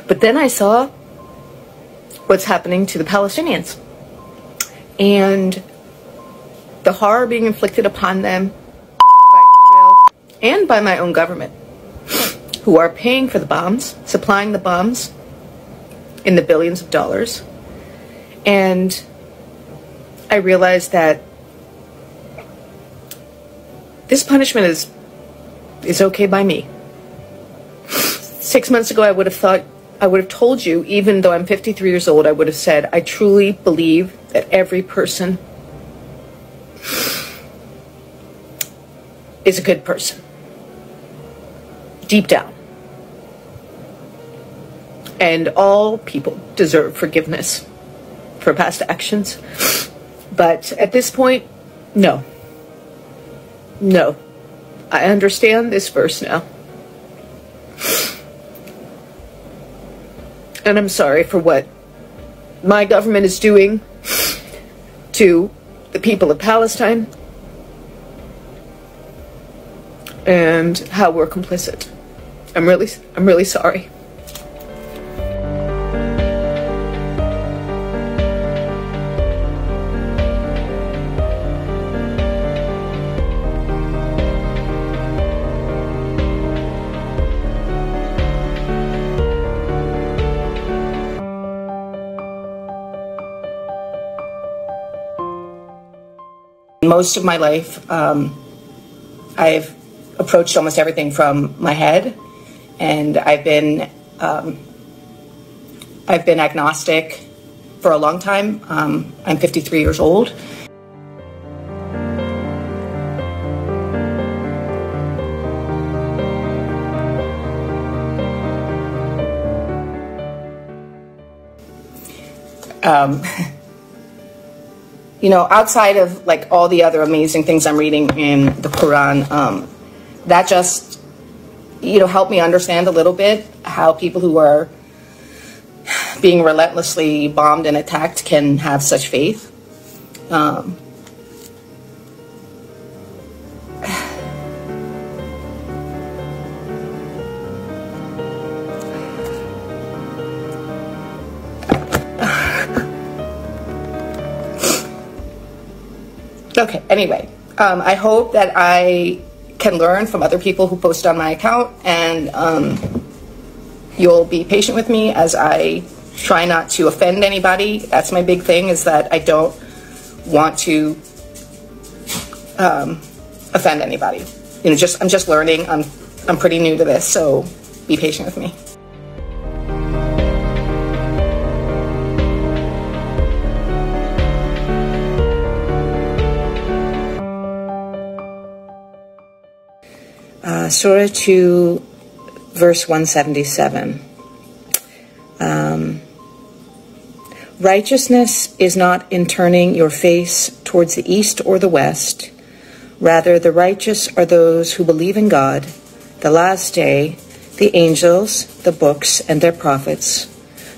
But then I saw what's happening to the Palestinians and the horror being inflicted upon them by Israel and by my own government, who are paying for the bombs, supplying the bombs in the billions of dollars. And I realized that this punishment is okay by me. 6 months ago, I would have told you, even though I'm 53 years old, I would have said, I truly believe that every person is a good person, deep down. And all people deserve forgiveness for past actions. But at this point, no. No. I understand this verse now. And I'm sorry for what my government is doing to the people of Palestine and how we're complicit. I'm really sorry. Most of my life, I've approached almost everything from my head, and I've been agnostic for a long time. I'm 53 years old. You know, outside of like all the other amazing things I'm reading in the Quran, that just, you know, helped me understand a little bit how people who are being relentlessly bombed and attacked can have such faith. Okay, anyway, I hope that I can learn from other people who post on my account, and you'll be patient with me as I try not to offend anybody. That's my big thing, is that I don't want to offend anybody. You know, I'm just learning. I'm pretty new to this, so be patient with me. Surah 2, verse 177. Righteousness is not in turning your face towards the east or the west. Rather, the righteous are those who believe in God, the last day, the angels, the books, and their prophets,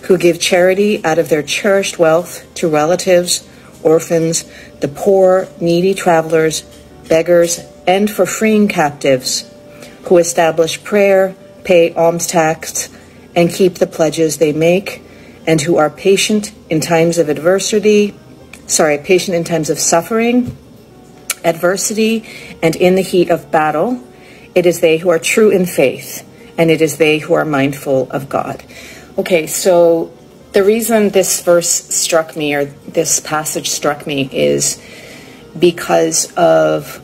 who give charity out of their cherished wealth to relatives, orphans, the poor, needy travelers, beggars, and for freeing captives, who establish prayer, pay alms tax, and keep the pledges they make, and who are patient in times of patient in times of suffering, adversity, and in the heat of battle. It is they who are true in faith, and it is they who are mindful of God. Okay, so the reason this verse struck me, or this passage struck me, is because of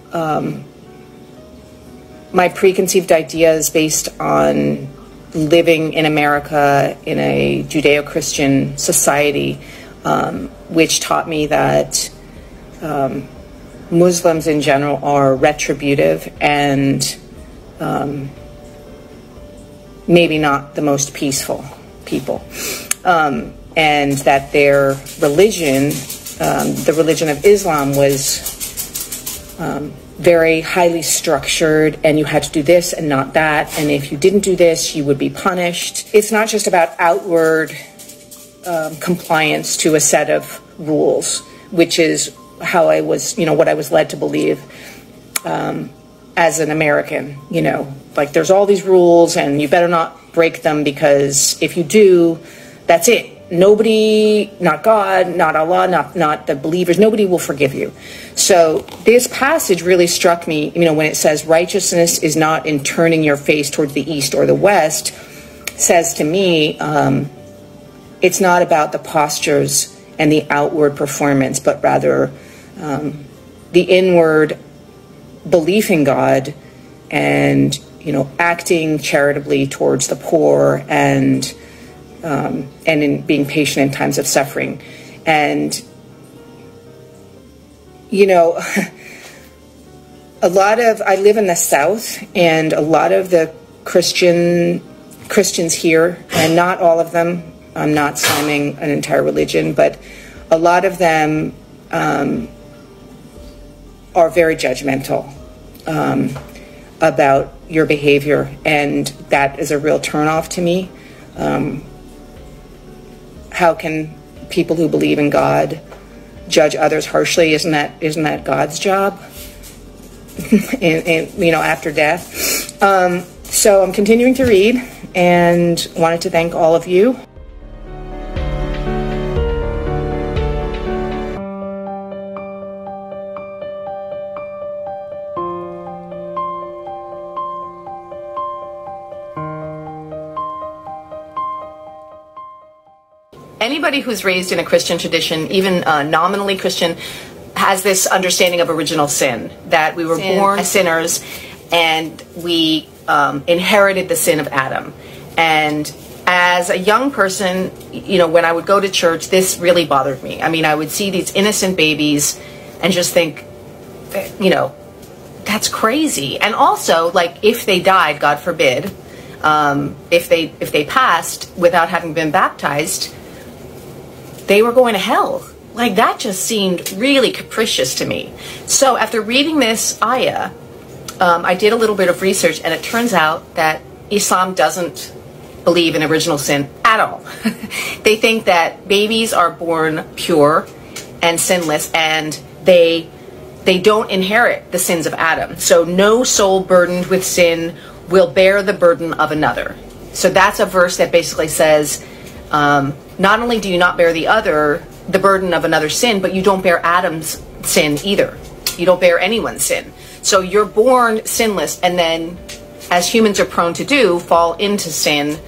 my preconceived ideas based on living in America in a Judeo-Christian society, which taught me that Muslims in general are retributive and maybe not the most peaceful people, and that their religion, the religion of Islam, was very highly structured, and you had to do this and not that, and if you didn't do this, you would be punished. It's not just about outward compliance to a set of rules, which is how I was, what I was led to believe. as an American, you know, like there's all these rules and you better not break them, because if you do, that's it. Nobody, not God, not Allah, not the believers, nobody will forgive you. So this passage really struck me, you know, when it says righteousness is not in turning your face towards the east or the west, says to me, it's not about the postures and the outward performance, but rather the inward belief in God and, you know, acting charitably towards the poor and in being patient in times of suffering. And, you know, I live in the South, and a lot of the Christians here, and not all of them, I'm not slamming an entire religion, but a lot of them are very judgmental about your behavior, and that is a real turnoff to me. How can people who believe in God judge others harshly? Isn't that God's job? and you know, after death. So I'm continuing to read, and wanted to thank all of you. Anybody who's raised in a Christian tradition, even nominally Christian, has this understanding of original sin, that we were born as sinners and we inherited the sin of Adam. And as a young person, you know, when I would go to church, this really bothered me. I mean, I would see these innocent babies and just think, you know, that's crazy. And also, like, if they died, God forbid, if they passed without having been baptized, they were going to hell. Like, that just seemed really capricious to me. So after reading this ayah, I did a little bit of research, and it turns out that Islam doesn't believe in original sin at all. They think that babies are born pure and sinless, and they don't inherit the sins of Adam. So no soul burdened with sin will bear the burden of another. So that's a verse that basically says, not only do you not bear the burden of another sin, but you don't bear Adam's sin either. You don't bear anyone's sin. So you're born sinless, and then, as humans are prone to do, fall into sin,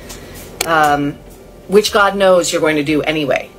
which God knows you're going to do anyway.